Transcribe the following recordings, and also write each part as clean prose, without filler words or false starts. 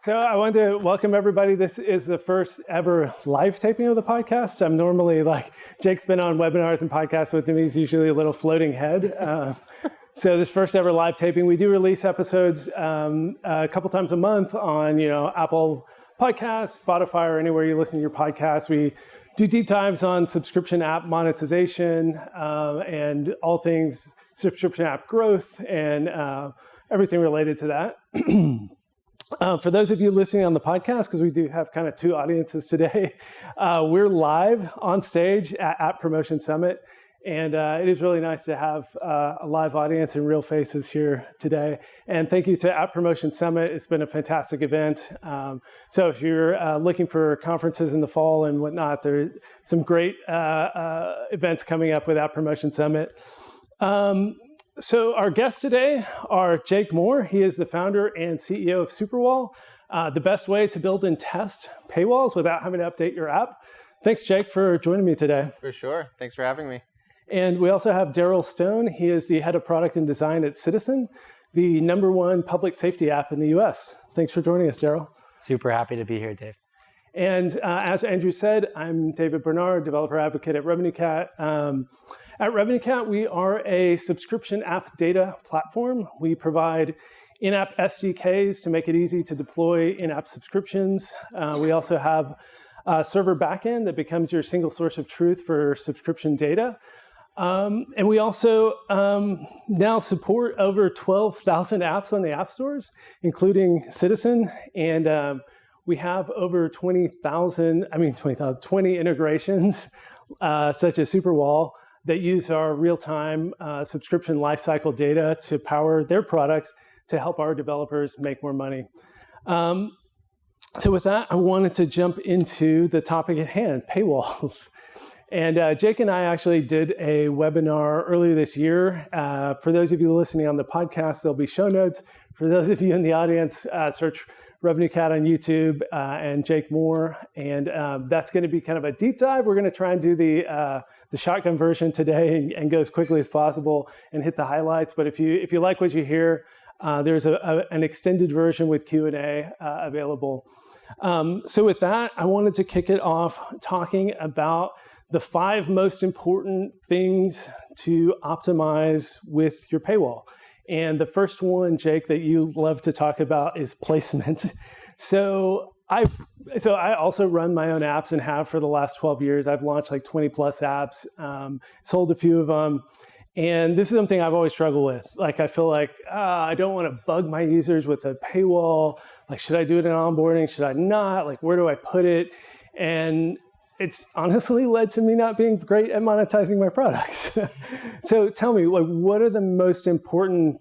So I wanted to welcome everybody. This is the first ever live taping of the podcast. I'm normally Jake's been on webinars and podcasts with me. He's usually a little floating head. So this first ever live taping, we do release episodes a couple times a month on, Apple Podcasts, Spotify, or anywhere you listen to your podcast. We do deep dives on subscription app monetization and all things subscription app growth and everything related to that. For those of you listening on the podcast, because we do have kind of two audiences today, we're live on stage at App Promotion Summit. And it is really nice to have a live audience and real faces here today. And thank you to App Promotion Summit. It's been a fantastic event. So if you're looking for conferences in the fall and whatnot, there are some great events coming up with App Promotion Summit. So our guests today are Jake Moore. He is the founder and CEO of Superwall, the best way to build and test paywalls without having to update your app. Thanks, Jake, for joining me today. For sure. Thanks for having me. And we also have Daryl Stone. He is the head of product and design at Citizen, the #1 public safety app in the US. Thanks for joining us, Daryl. Super happy to be here, Dave. And as Andrew said, I'm David Bernard, developer advocate at RevenueCat. At RevenueCat, we are a subscription app data platform. We provide in-app SDKs to make it easy to deploy in-app subscriptions. We also have a server backend that becomes your single source of truth for subscription data. And we also now support over 12,000 apps on the app stores, including Citizen. And we have over 20 integrations, such as Superwall, that use our real-time subscription lifecycle data to power their products to help our developers make more money. So with that, I wanted to jump into the topic at hand, paywalls. And Jake and I actually did a webinar earlier this year. For those of you listening on the podcast, there'll be show notes. For those of you in the audience, search RevenueCat on YouTube and Jake Moore. And that's going to be kind of a deep dive. We're going to try and do the shotgun version today and go as quickly as possible and hit the highlights. But if you like what you hear, there's an extended version with Q&A available. So with that, I wanted to kick it off talking about the 5 most important things to optimize with your paywall. And the first one, Jake, that you love to talk about is placement. So I also run my own apps and have for the last 12 years. I've launched 20 plus apps, sold a few of them. And this is something I've always struggled with. I feel like I don't want to bug my users with a paywall. Should I do it in onboarding? Should I not? Where do I put it? And it's honestly led to me not being great at monetizing my products. So tell me, what are the most important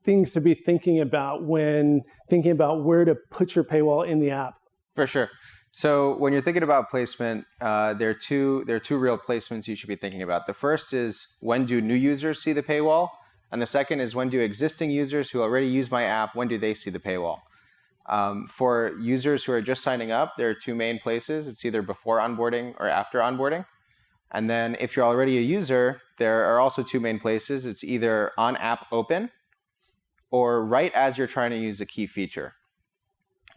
things to be thinking about when thinking about where to put your paywall in the app? For sure. So when you're thinking about placement, there are two real placements you should be thinking about. The first is, when do new users see the paywall? And the second is, when do existing users who already use my app, when do they see the paywall? For users who are just signing up, there are 2 main places. It's either before onboarding or after onboarding. And then if you're already a user, there are also 2 main places. It's either on app open or right as you're trying to use a key feature.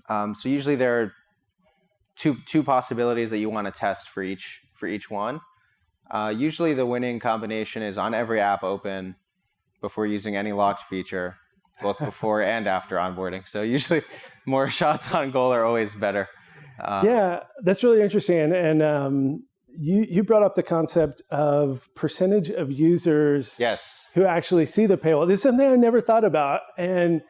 So usually there are two possibilities that you want to test for each one. Usually the winning combination is on every app open before using any locked feature, both before and after onboarding. So usually more shots on goal are always better. Yeah, that's really interesting. And you brought up the concept of percentage of users who actually see the paywall. This is something I never thought about. And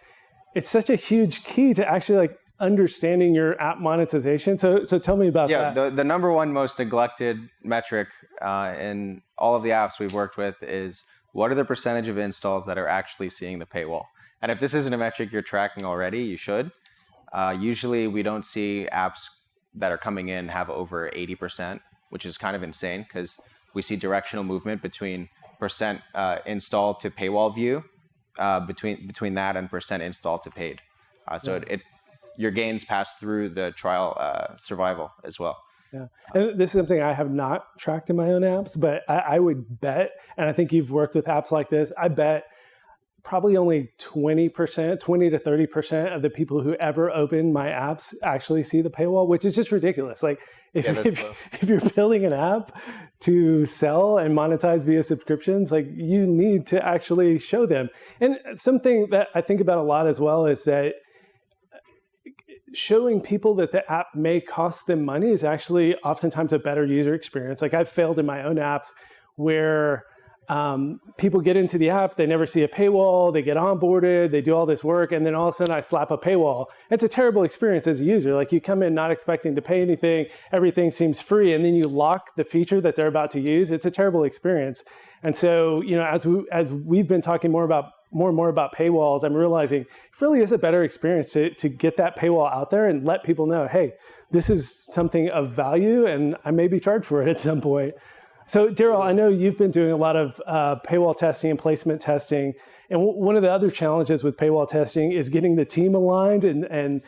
it's such a huge key to actually understanding your app monetization. So tell me about that. Yeah, the #1 most neglected metric in all of the apps we've worked with is, what are the percentage of installs that are actually seeing the paywall? And if this isn't a metric you're tracking already, you should. Usually we don't see apps that are coming in have over 80%, which is kind of insane because we see directional movement between percent install to paywall view, between that and percent install to paid. So your gains pass through the trial survival as well. Yeah, and this is something I have not tracked in my own apps, but I would bet, and I think you've worked with apps like this, I bet probably only 20 to 30% of the people who ever open my apps actually see the paywall, which is just ridiculous. Like if you're building an app to sell and monetize via subscriptions, like you need to actually show them. And something that I think about a lot as well is that showing people that the app may cost them money is actually oftentimes a better user experience. Like I've failed in my own apps where people get into the app, they never see a paywall, they get onboarded, they do all this work, and then all of a sudden I slap a paywall. It's a terrible experience as a user. Like you come in not expecting to pay anything, everything seems free, and then you lock the feature that they're about to use. It's a terrible experience. And so, you know, as we've been talking more and more about paywalls, I'm realizing it really is a better experience to get that paywall out there and let people know, hey, this is something of value and I may be charged for it at some point. So Daryl, I know you've been doing a lot of paywall testing and placement testing. And one of the other challenges with paywall testing is getting the team aligned and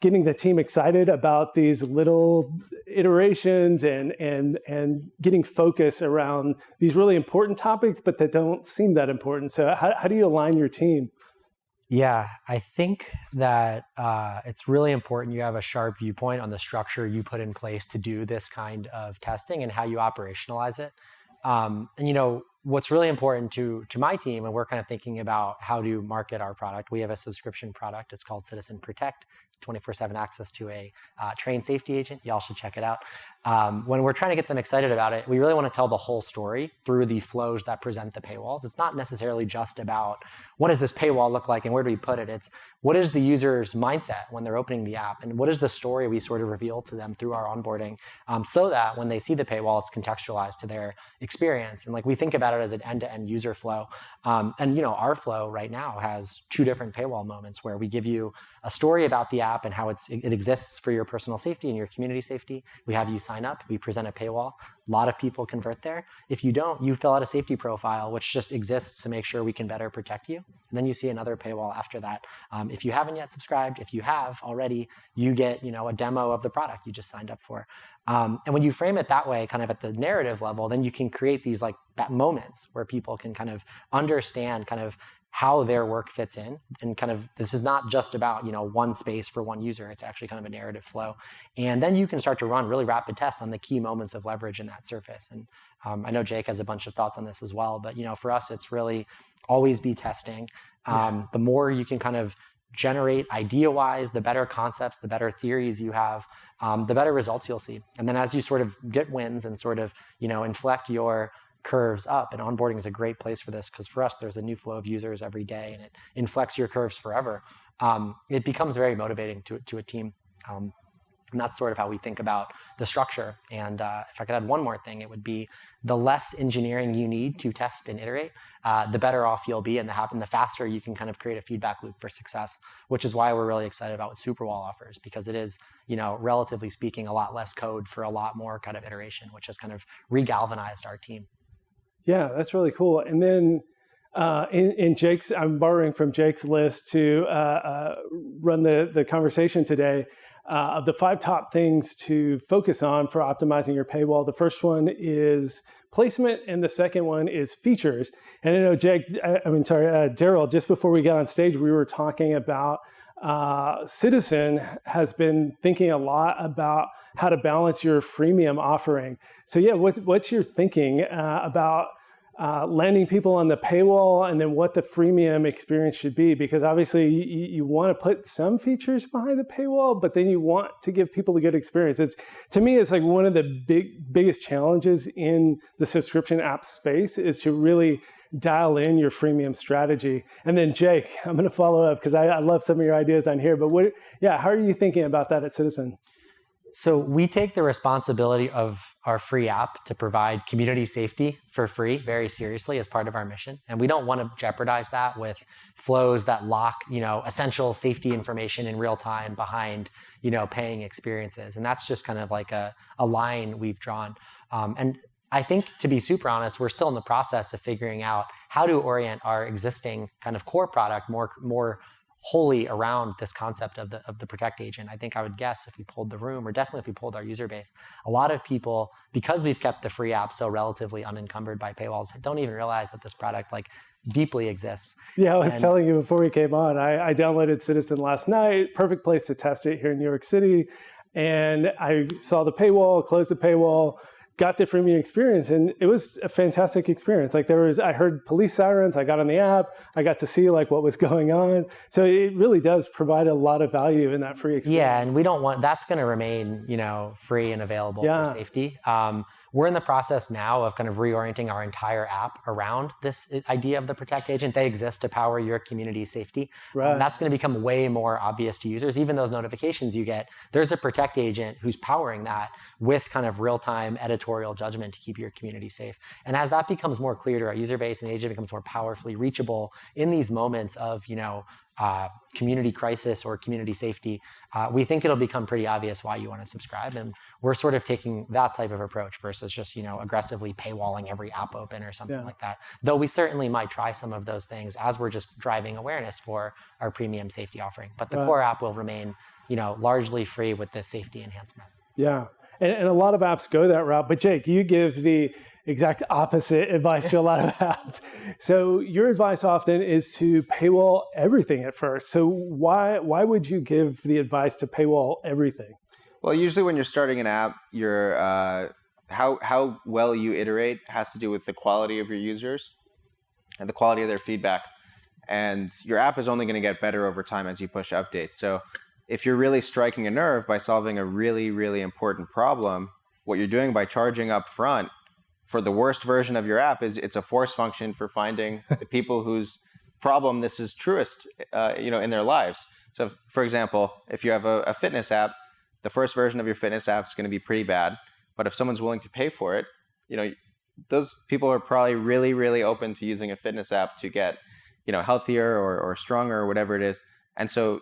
getting the team excited about these little iterations and getting focus around these really important topics, but that don't seem that important. So how do you align your team? Yeah, I think that it's really important you have a sharp viewpoint on the structure you put in place to do this kind of testing and how you operationalize it. And you know, what's really important to my team, and we're kind of thinking about how to market our product. We have a subscription product. It's called Citizen Protect, 24/7 access to a trained safety agent. Y'all should check it out. When we're trying to get them excited about it, we really want to tell the whole story through the flows that present the paywalls. It's not necessarily just about what does this paywall look like and where do we put it. It's what is the user's mindset when they're opening the app, and what is the story we sort of reveal to them through our onboarding, so that when they see the paywall, it's contextualized to their experience. And like we think about it as an end-to-end user flow. And you know, our flow right now has 2 different paywall moments where we give you a story about the app and how it exists for your personal safety and your community safety. We have you sign up, we present a paywall. A lot of people convert there. If you don't, you fill out a safety profile, which just exists to make sure we can better protect you. And then you see another paywall after that. If you haven't yet subscribed, if you have already, you get, you know, a demo of the product you just signed up for. And when you frame it that way, kind of at the narrative level, then you can create these like moments where people can kind of understand kind of how their work fits in, and kind of this is not just about, you know, one space for one user. It's actually kind of a narrative flow. And then you can start to run really rapid tests on the key moments of leverage in that surface. And I know Jake has a bunch of thoughts on this as well, but you know, for us, it's really always be testing. The more you can kind of generate idea-wise, the better concepts, the better theories you have, the better results you'll see. And then as you sort of get wins and sort of, you know, inflect your curves up, and onboarding is a great place for this, because for us, there's a new flow of users every day and it inflects your curves forever. It becomes very motivating to a team. And that's sort of how we think about the structure. And if I could add one more thing, it would be the less engineering you need to test and iterate, the better off you'll be, and the faster you can kind of create a feedback loop for success, which is why we're really excited about what Superwall offers, because it is, you know, relatively speaking, a lot less code for a lot more kind of iteration, which has kind of re-galvanized our team. Yeah, that's really cool. And then in Jake's, I'm borrowing from Jake's list to run the conversation today of the 5 top things to focus on for optimizing your paywall. The first one is placement, and the second one is features. And I know Daryl, just before we got on stage, we were talking about Citizen has been thinking a lot about how to balance your freemium offering. So yeah, what's your thinking about landing people on the paywall, and then what the freemium experience should be? Because obviously you want to put some features behind the paywall, but then you want to give people a good experience. To me, it's like one of the biggest challenges in the subscription app space is to really dial in your freemium strategy. And then Jake, I'm going to follow up because I love some of your ideas on here, but how are you thinking about that at Citizen? So we take the responsibility of our free app to provide community safety for free very seriously as part of our mission. And we don't want to jeopardize that with flows that lock, you know, essential safety information in real time behind, you know, paying experiences. And that's just kind of like a line we've drawn. And I think, to be super honest, we're still in the process of figuring out how to orient our existing kind of core product more wholly around this concept of the protect agent. I think I would guess if we pulled the room, or definitely if we pulled our user base, a lot of people, because we've kept the free app so relatively unencumbered by paywalls, don't even realize that this product like deeply exists. Yeah, I was telling you before we came on, I downloaded Citizen last night, perfect place to test it here in New York City. And I saw the paywall, closed the paywall, got the freemium experience, and it was a fantastic experience. Like I heard police sirens, I got on the app, I got to see like what was going on. So it really does provide a lot of value in that free experience. Yeah, and we don't want, that's going to remain, free and available for safety. We're in the process now of kind of reorienting our entire app around this idea of the protect agent. They exist to power your community safety. Right. That's going to become way more obvious to users. Even those notifications you get, there's a protect agent who's powering that with kind of real-time editorial judgment to keep your community safe. And as that becomes more clear to our user base and the agent becomes more powerfully reachable in these moments of, community crisis or community safety, we think it'll become pretty obvious why you want to subscribe. And we're sort of taking that type of approach versus just, aggressively paywalling every app open or something like that. Though we certainly might try some of those things as we're just driving awareness for our premium safety offering. But the core app will remain, largely free with this safety enhancement. Yeah. And a lot of apps go that route. But Jake, you give the exact opposite advice to a lot of apps. So your advice often is to paywall everything at first. So why would you give the advice to paywall everything? Well, usually when you're starting an app, your how well you iterate has to do with the quality of your users and the quality of their feedback. And your app is only going to get better over time as you push updates. So if you're really striking a nerve by solving a really, really important problem, what you're doing by charging up front for the worst version of your app is it's a force function for finding the people whose problem this is truest, in their lives. So, for example, if you have a fitness app, the first version of your fitness app is going to be pretty bad. But if someone's willing to pay for it, those people are probably really, really open to using a fitness app to get, healthier or stronger or whatever it is. And so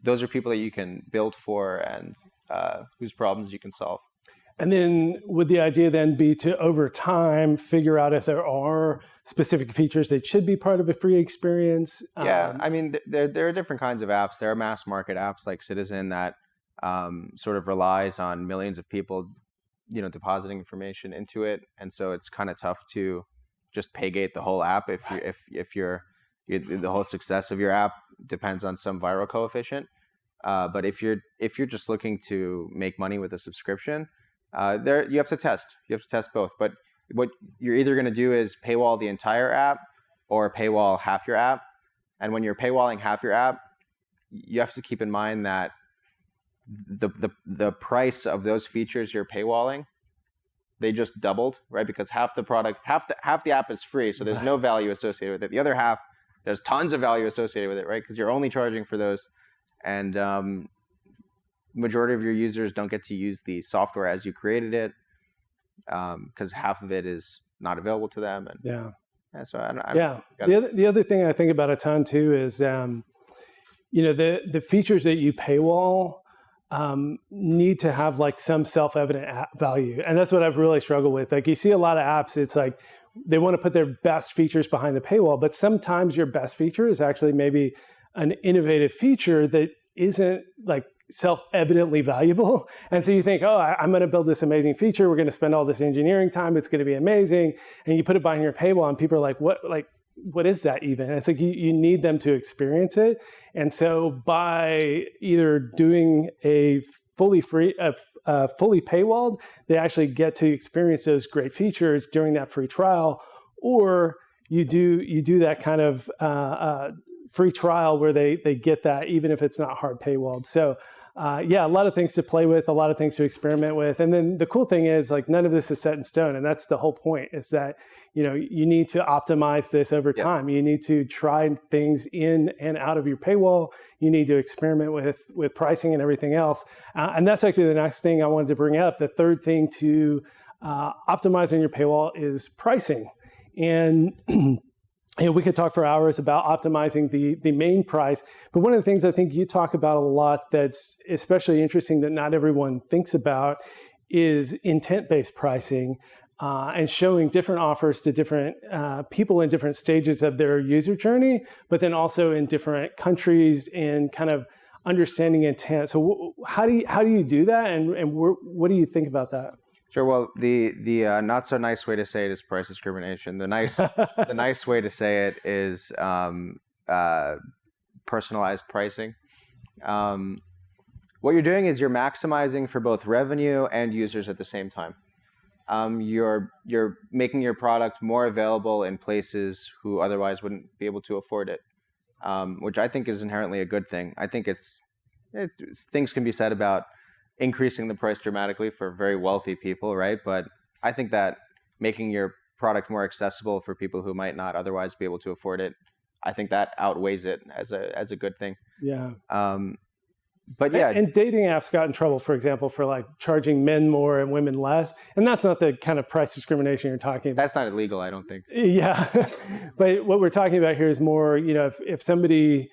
those are people that you can build for and whose problems you can solve. And then would the idea then be to, over time, figure out if there are specific features that should be part of a free experience? Yeah, I mean, there are different kinds of apps. There are mass market apps like Citizen that sort of relies on millions of people, depositing information into it. And so it's kind of tough to just paygate the whole app if the whole success of your app depends on some viral coefficient. But if you're just looking to make money with a subscription, you have to test. You have to test both. But what you're either going to do is paywall the entire app or paywall half your app. And when you're paywalling half your app, you have to keep in mind that the price of those features you're paywalling, they just doubled, right? Because half the app is free, so there's no value associated with it. The other half, there's tons of value associated with it, right? Because you're only charging for those. And majority of your users don't get to use the software as you created it because half of it is not available to them. And so the other thing I think about a ton too is the features that you paywall need to have like some self-evident value, and that's what I've really struggled with. Like you see a lot of apps, it's like they want to put their best features behind the paywall, but sometimes your best feature is actually maybe an innovative feature that isn't like self-evidently valuable. And so you think, I'm going to build this amazing feature. We're going to spend all this engineering time. It's going to be amazing. And you put it behind your paywall and people are like, what is that even? And it's like, you need them to experience it. And so by either doing a fully free, fully paywalled, they actually get to experience those great features during that free trial, or you do that kind of free trial where they get that even if it's not hard paywalled. So a lot of things to play with, a lot of things to experiment with. And then the cool thing is like none of this is set in stone. And that's the whole point, is that, you need to optimize this over time. You need to try things in and out of your paywall. You need to experiment with pricing and everything else. And that's actually the next thing I wanted to bring up. The third thing to optimize on your paywall is pricing. And we could talk for hours about optimizing the main price, but one of the things I think you talk about a lot that's especially interesting that not everyone thinks about is intent-based pricing. and showing different offers to different people in different stages of their user journey, but then also in different countries and kind of understanding intent. So how do you do that, and what do you think about that? Sure. Well, the not so nice way to say it is price discrimination. The nice way to say it is personalized pricing. What you're doing is you're maximizing for both revenue and users at the same time. You're making your product more available in places who otherwise wouldn't be able to afford it, which I think is inherently a good thing. I think things can be said about increasing the price dramatically for very wealthy people, right? But I think that making your product more accessible for people who might not otherwise be able to afford it, I think that outweighs it as a good thing. Yeah. But yeah, and dating apps got in trouble, for example, for like charging men more and women less, and that's not the kind of price discrimination you're talking about. That's not illegal, I don't think. Yeah, but what we're talking about here is more, if somebody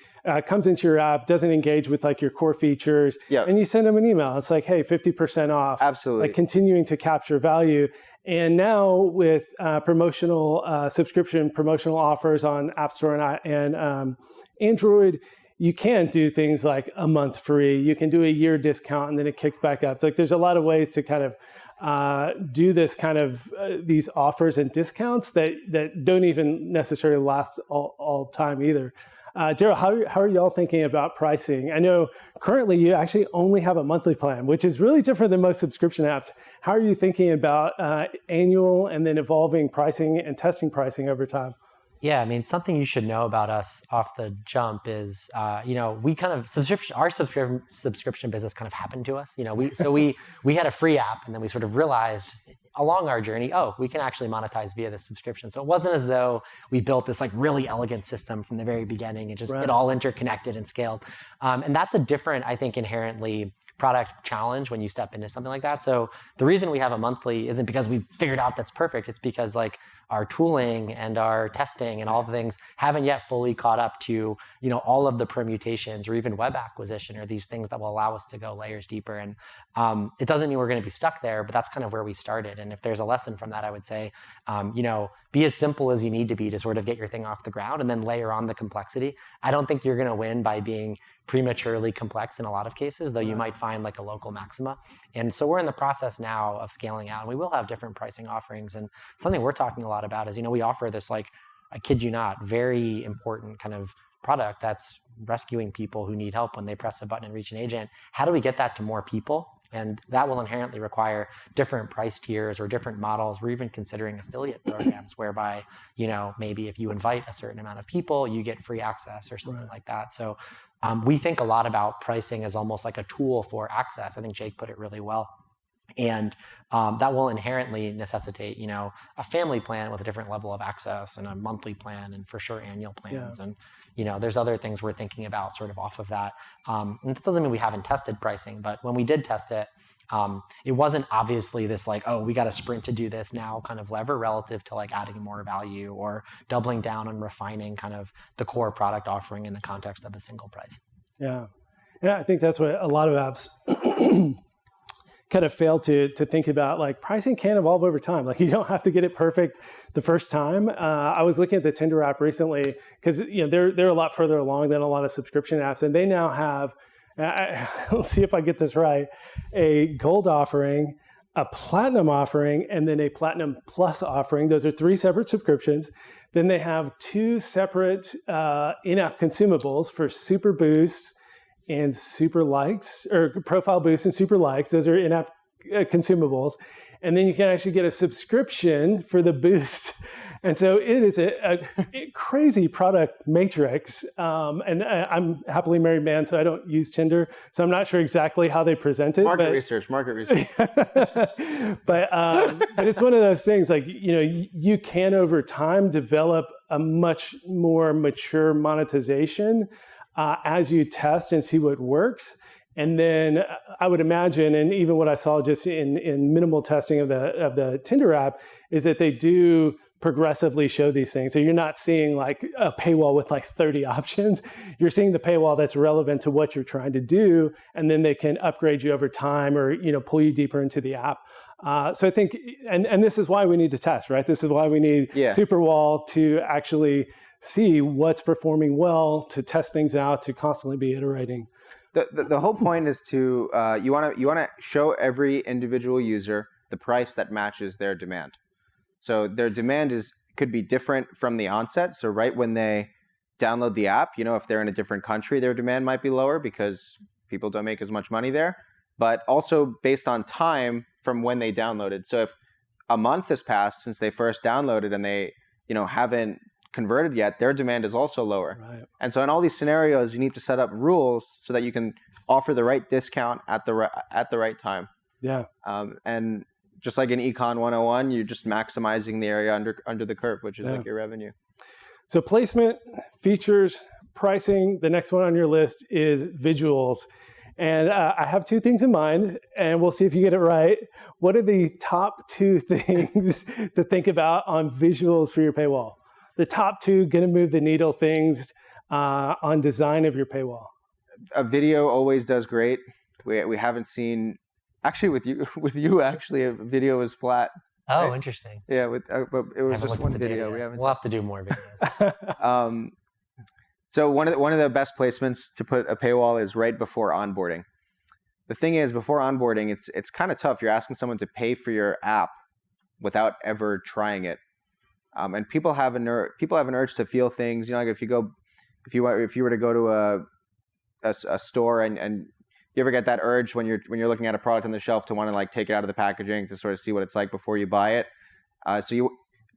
comes into your app, doesn't engage with like your core features, and you send them an email, it's like, hey, 50% off. Absolutely. Like continuing to capture value. And now with promotional subscription promotional offers on App Store and Android, you can do things like a month free. You can do a year discount, and then it kicks back up. Like there's a lot of ways to kind of do this kind of these offers and discounts that don't even necessarily last all time either. Daryl, how are y'all thinking about pricing? I know currently you actually only have a monthly plan, which is really different than most subscription apps. How are you thinking about annual and then evolving pricing and testing pricing over time? Yeah, I mean, something you should know about us off the jump is, we kind of our subscription business kind of happened to us. We had a free app, and then we sort of realized along our journey, we can actually monetize via this subscription. So it wasn't as though we built this like really elegant system from the very beginning. It all interconnected and scaled. And that's a different, I think, inherently product challenge when you step into something like that. So the reason we have a monthly isn't because we've figured out that's perfect. It's because like our tooling and our testing and all the things haven't yet fully caught up to, all of the permutations or even web acquisition or these things that will allow us to go layers deeper. And it doesn't mean we're going to be stuck there, but that's kind of where we started. And if there's a lesson from that, I would say, be as simple as you need to be to sort of get your thing off the ground and then layer on the complexity. I don't think you're going to win by being prematurely complex in a lot of cases, though you might find like a local maxima. And so we're in the process now of scaling out, and we will have different pricing offerings. And something we're talking a lot about is, we offer this, like, I kid you not, very important kind of product that's rescuing people who need help when they press a button and reach an agent. How do we get that to more people? And that will inherently require different price tiers or different models. We're even considering affiliate programs whereby, maybe if you invite a certain amount of people, you get free access or something like that. So we think a lot about pricing as almost like a tool for access. I think Jake put it really well. And that will inherently necessitate, a family plan with a different level of access and a monthly plan and for sure annual plans. Yeah. And, there's other things we're thinking about sort of off of that. And that doesn't mean we haven't tested pricing, but when we did test it, it wasn't obviously this like, we got to sprint to do this now kind of lever relative to like adding more value or doubling down on refining kind of the core product offering in the context of a single price. Yeah. Yeah, I think that's what a lot of apps kind of fail to think about. Like pricing can evolve over time. Like you don't have to get it perfect the first time. I was looking at the Tinder app recently because they're a lot further along than a lot of subscription apps, and they now have, let's see if I get this right, a gold offering, a platinum offering, and then a platinum plus offering. Those are 3 separate subscriptions. Then they have 2 separate in-app consumables for super boosts and super likes, or profile boosts and super likes. Those are in-app consumables. And then you can actually get a subscription for the boost. And so it is a crazy product matrix. And I'm a happily married man, so I don't use Tinder. So I'm not sure exactly how they present it. Market research. But it's one of those things like, you can over time develop a much more mature monetization as you test and see what works. And then I would imagine, and even what I saw just in minimal testing of the Tinder app, is that they do progressively show these things. So you're not seeing like a paywall with like 30 options. You're seeing the paywall that's relevant to what you're trying to do, and then they can upgrade you over time or pull you deeper into the app. So I think, and this is why we need to test, right? This is why we need Superwall to actually see what's performing well, to test things out, to constantly be iterating. The whole point is to you want to show every individual user the price that matches their demand. So their demand could be different from the onset. So right when they download the app, if they're in a different country, their demand might be lower because people don't make as much money there. But also based on time from when they downloaded. So if a month has passed since they first downloaded and they haven't converted yet, their demand is also lower. Right. And so in all these scenarios, you need to set up rules so that you can offer the right discount at the right time. Yeah. And just like in Econ 101, you're just maximizing the area under the curve, which is like your revenue. So placement, features, pricing. The next one on your list is visuals. And I have two things in mind, and we'll see if you get it right. What are the top two things to think about on visuals for your paywall? The top two going to move the needle things on design of your paywall. A video always does great. We haven't seen, actually with you actually a video is flat. Oh, right? Interesting. Yeah, but it was just one video. We'll have to do more videos. So one of the best placements to put a paywall is right before onboarding. The thing is, before onboarding, it's kind of tough. You're asking someone to pay for your app without ever trying it. And people have an urge to feel things. Like if you were to go to a store and you ever get that urge when you're looking at a product on the shelf to want to like take it out of the packaging to sort of see what it's like before you buy it.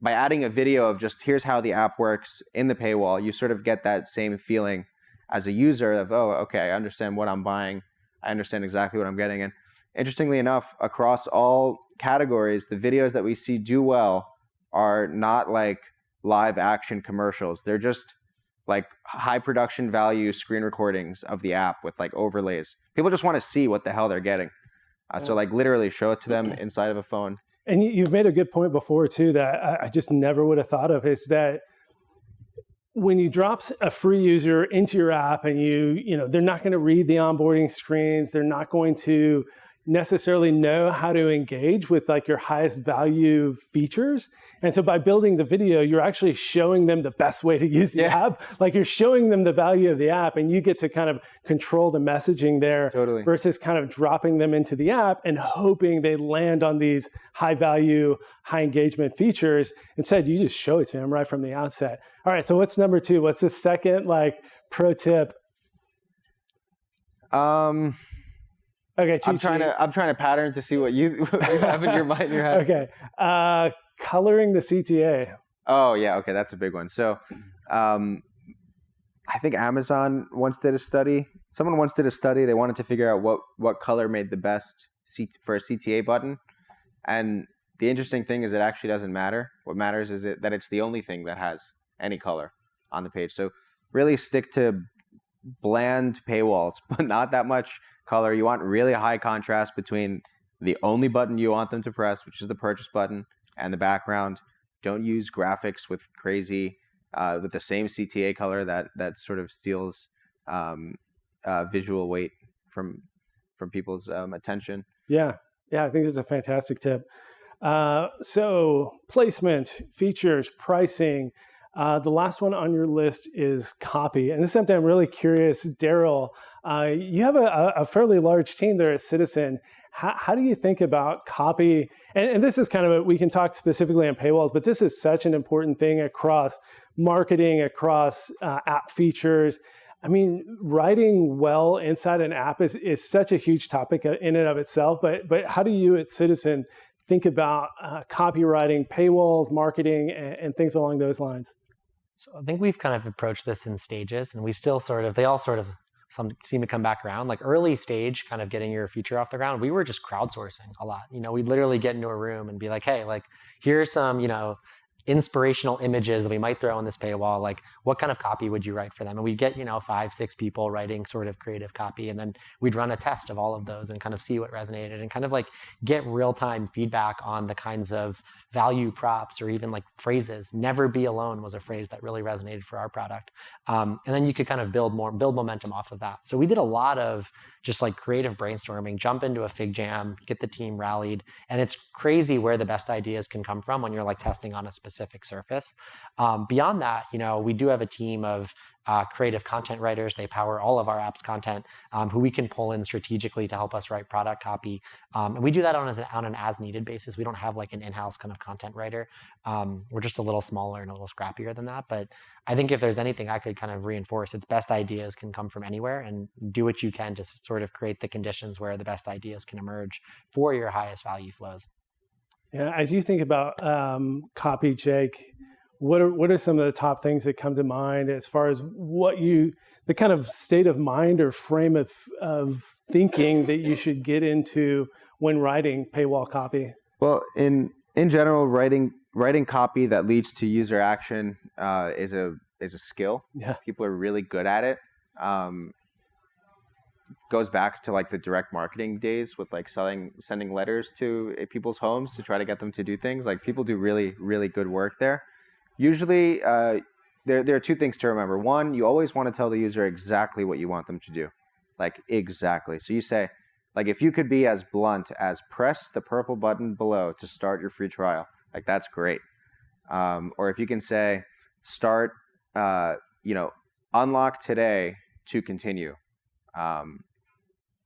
By adding a video of just here's how the app works in the paywall, you sort of get that same feeling as a user of, oh, okay, I understand what I'm buying. I understand exactly what I'm getting. And interestingly enough, across all categories, the videos that we see do well are not like live action commercials. They're just like high production value screen recordings of the app with like overlays. People just want to see what the hell they're getting. So like literally show it to them inside of a phone. And you've made a good point before too that I just never would have thought of, is that when you drop a free user into your app and they're not going to read the onboarding screens, they're not going to necessarily know how to engage with like your highest value features. And so by building the video, you're actually showing them the best way to use the app. Like you're showing them the value of the app, and you get to kind of control the messaging there versus kind of dropping them into the app and hoping they land on these high value, high engagement features. Instead, you just show it to them right from the outset. All right, so what's number two? What's the second like pro tip? Okay, I'm trying to pattern to see what you have in your mind, in your head. Okay, coloring the CTA. Oh yeah, okay, that's a big one. So, I think Amazon once did a study. Someone once did a study. They wanted to figure out what color made the best for a CTA button. And the interesting thing is, it actually doesn't matter. What matters is that it's the only thing that has any color on the page. So really stick to bland paywalls, but not that much color. You want really high contrast between the only button you want them to press, which is the purchase button, and the background. Don't use graphics with crazy, with the same CTA color that sort of steals visual weight from people's attention. Yeah, I think this is a fantastic tip. So placement, features, pricing. The last one on your list is copy. And this is something I'm really curious, Daryl, you have a fairly large team there at Citizen. How do you think about copy? And this is kind of we can talk specifically on paywalls, but this is such an important thing across marketing, across app features. I mean, writing well inside an app is such a huge topic in and of itself. But how do you at Citizen think about copywriting, paywalls, marketing, and things along those lines? So I think we've kind of approached this in stages, and we still they all some seem to come back around. Like early stage, kind of getting your feature off the ground, we were just crowdsourcing a lot. We'd literally get into a room and be like, hey, like here's some, inspirational images that we might throw on this paywall. Like, what kind of copy would you write for them? And we'd get, 5, 6 people writing sort of creative copy. And then we'd run a test of all of those and kind of see what resonated and kind of like get real-time feedback on the kinds of value props or even like phrases. Never be alone was a phrase that really resonated for our product. And then you could kind of build momentum off of that. So we did a lot of just like creative brainstorming, jump into a fig jam, get the team rallied. And it's crazy where the best ideas can come from when you're like testing on a specific surface. Beyond that, we do have a team of creative content writers. They power all of our app's content, who we can pull in strategically to help us write product copy. And we do that on an as-needed basis. We don't have like an in-house kind of content writer. We're just a little smaller and a little scrappier than that. But I think if there's anything I could kind of reinforce, it's best ideas can come from anywhere, and do what you can to sort of create the conditions where the best ideas can emerge for your highest value flows. Yeah, as you think about copy, Jake, what are some of the top things that come to mind as far as the kind of state of mind or frame of thinking that you should get into when writing paywall copy? Well, in general, writing copy that leads to user action is a skill. Yeah. People are really good at it. Goes back to like the direct marketing days with like sending letters to people's homes to try to get them to do things. Like, people do really, really good work there. Usually, there are two things to remember. One, you always want to tell the user exactly what you want them to do. Like, exactly. So you say, like, if you could be as blunt as press the purple button below to start your free trial, like, that's great. Or if you can say, start, unlock today to continue.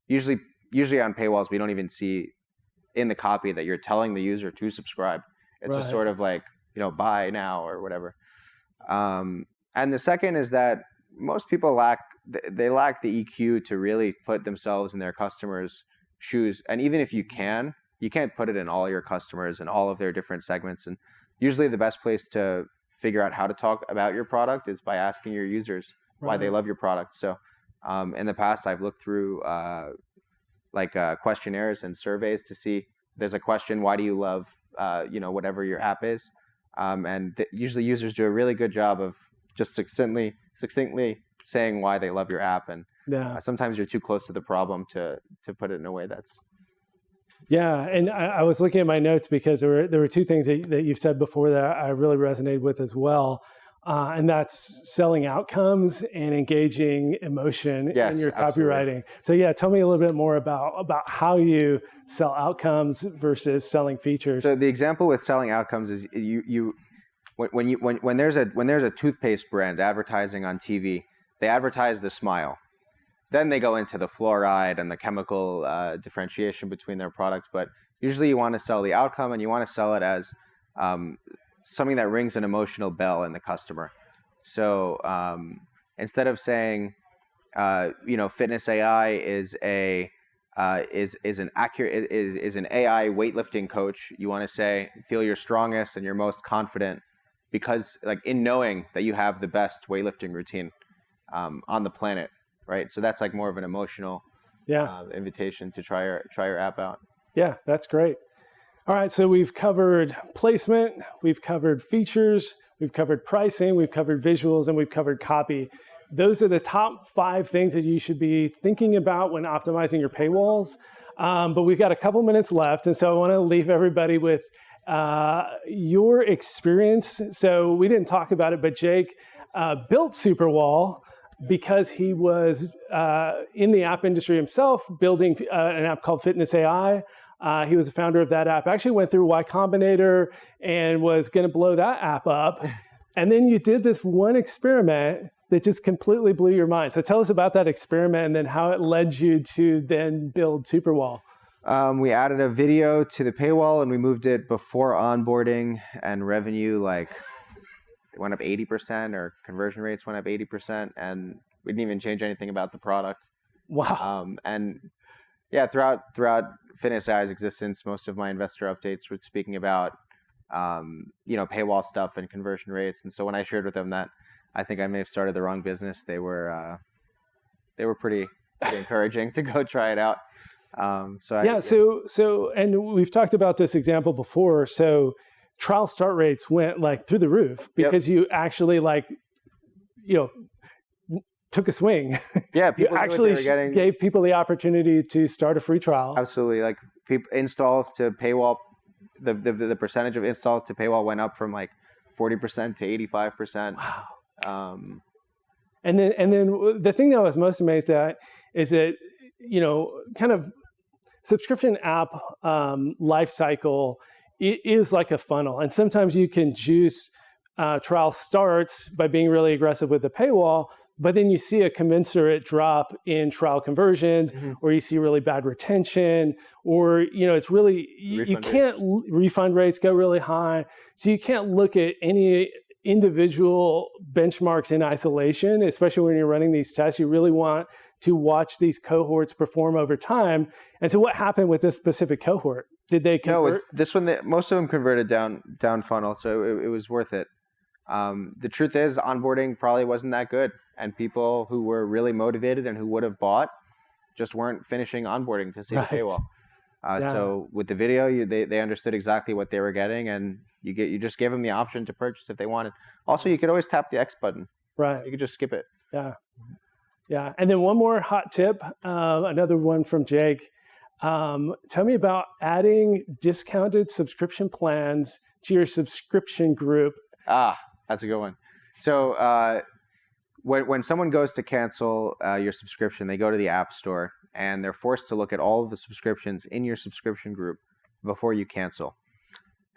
Usually on paywalls, we don't even see in the copy that you're telling the user to subscribe. It's just sort of like, buy now or whatever. And the second is that most people lack the EQ to really put themselves in their customers' shoes. And even if you can't put it in all your customers and all of their different segments. And usually the best place to figure out how to talk about your product is by asking your users why they love your product. So in the past, I've looked through questionnaires and surveys to see there's a question, why do you love whatever your app is? Usually users do a really good job of just succinctly saying why they love your app. And sometimes you're too close to the problem to put it in a way that's... Yeah, and I was looking at my notes because there were two things that you've said before that I really resonated with as well. And that's selling outcomes and engaging emotion in your copywriting. Absolutely. So tell me a little bit more about how you sell outcomes versus selling features. So the example with selling outcomes is when there's a toothpaste brand advertising on TV, they advertise the smile. Then they go into the fluoride and the chemical differentiation between their products. But usually you want to sell the outcome, and you want to sell it as something that rings an emotional bell in the customer. So instead of saying, fitness AI is an AI weightlifting coach, you want to say, feel your strongest and your most confident, because like in knowing that you have the best weightlifting routine on the planet, right? So that's like more of an emotional invitation to try your app out. Yeah, that's great. All right, so we've covered placement, we've covered features, we've covered pricing, we've covered visuals, and we've covered copy. Those are the top 5 things that you should be thinking about when optimizing your paywalls. But we've got a couple minutes left, and so I want to leave everybody with your experience. So we didn't talk about it, but Jake built Superwall because he was in the app industry himself, building an app called Fitness AI. He was a founder of that app. Actually went through Y Combinator and was going to blow that app up. And then you did this one experiment that just completely blew your mind. So tell us about that experiment and then how it led you to then build Superwall. We added a video to the paywall, and we moved it before onboarding, and revenue it went up 80%, or conversion rates went up 80%, and we didn't even change anything about the product. Wow. Throughout Fitness AI's existence, most of my investor updates were speaking about, paywall stuff and conversion rates. And so when I shared with them that I think I may have started the wrong business, they were pretty encouraging to go try it out. So and we've talked about this example before. So trial start rates went like through the roof because you actually took a swing. Yeah, You people actually gave people the opportunity to start a free trial. Absolutely. Like installs to paywall, the percentage of installs to paywall went up from like 40% to 85%. Wow. And then the thing that I was most amazed at is that, kind of subscription app life cycle is like a funnel. And sometimes you can juice trial starts by being really aggressive with the paywall, but then you see a commensurate drop in trial conversions, or you see really bad retention, or, it's really, refund rates go really high. So you can't look at any individual benchmarks in isolation, especially when you're running these tests. You really want to watch these cohorts perform over time. And so what happened with this specific cohort? Did they convert? No, this one, most of them converted down funnel, so it was worth it. The truth is, onboarding probably wasn't that good, and people who were really motivated and who would have bought just weren't finishing onboarding to see the paywall. So with the video, they understood exactly what they were getting, and you just gave them the option to purchase if they wanted. Also, you could always tap the X button. Right. You could just skip it. Yeah. And then one more hot tip, another one from Jake. Tell me about adding discounted subscription plans to your subscription group. That's a good one. So when someone goes to cancel your subscription, they go to the App Store, and they're forced to look at all of the subscriptions in your subscription group before you cancel.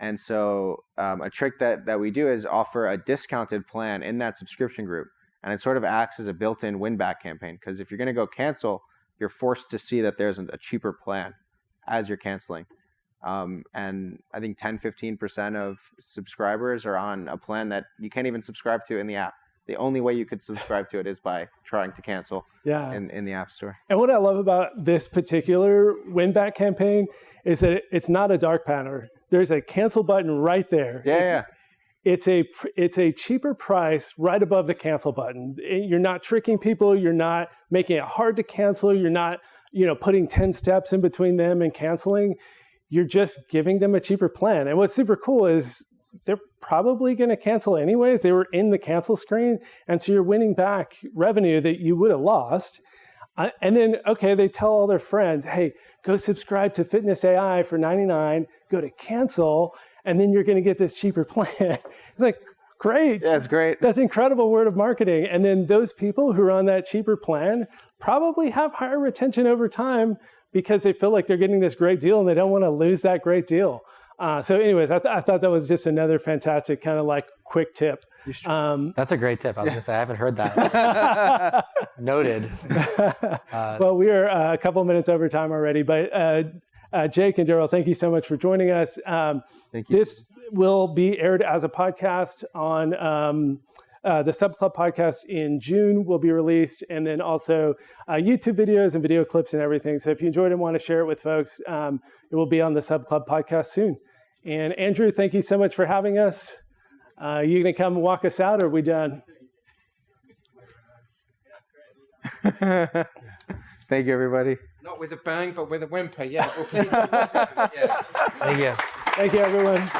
And so a trick that we do is offer a discounted plan in that subscription group. And it sort of acts as a built-in win-back campaign, because if you're going to go cancel, you're forced to see that there's a cheaper plan as you're canceling. And I think 10-15% of subscribers are on a plan that you can't even subscribe to in the app. The only way you could subscribe to it is by trying to cancel in the App Store. And what I love about this particular win-back campaign is that it's not a dark pattern. There's a cancel button right there. It's a cheaper price right above the cancel button. You're not tricking people. You're not making it hard to cancel. You're not, putting 10 steps in between them and canceling. You're just giving them a cheaper plan. And what's super cool is they're probably going to cancel anyways. They were in the cancel screen. And so you're winning back revenue that you would have lost. And then, they tell all their friends, hey, go subscribe to Fitness AI for $99, go to cancel, and then you're going to get this cheaper plan. It's like, great. Yeah, it's great. That's incredible word of marketing. And then those people who are on that cheaper plan probably have higher retention over time because they feel like they're getting this great deal and they don't want to lose that great deal. So anyways, I thought that was just another fantastic kind of like quick tip. That's a great tip. I was going to say, I haven't heard that. Noted. Well, we are a couple minutes over time already, but Jake and Daryl, thank you so much for joining us. Thank you. This will be aired as a podcast on the Subclub podcast in June will be released, and then also YouTube videos and video clips and everything. So if you enjoyed it and want to share it with folks, it will be on the Subclub podcast soon. And Andrew, thank you so much for having us. You going to come walk us out, or are we done? Thank you, everybody. Not with a bang, but with a whimper. Yeah. Well, please. Yeah. Thank you. Thank you, everyone.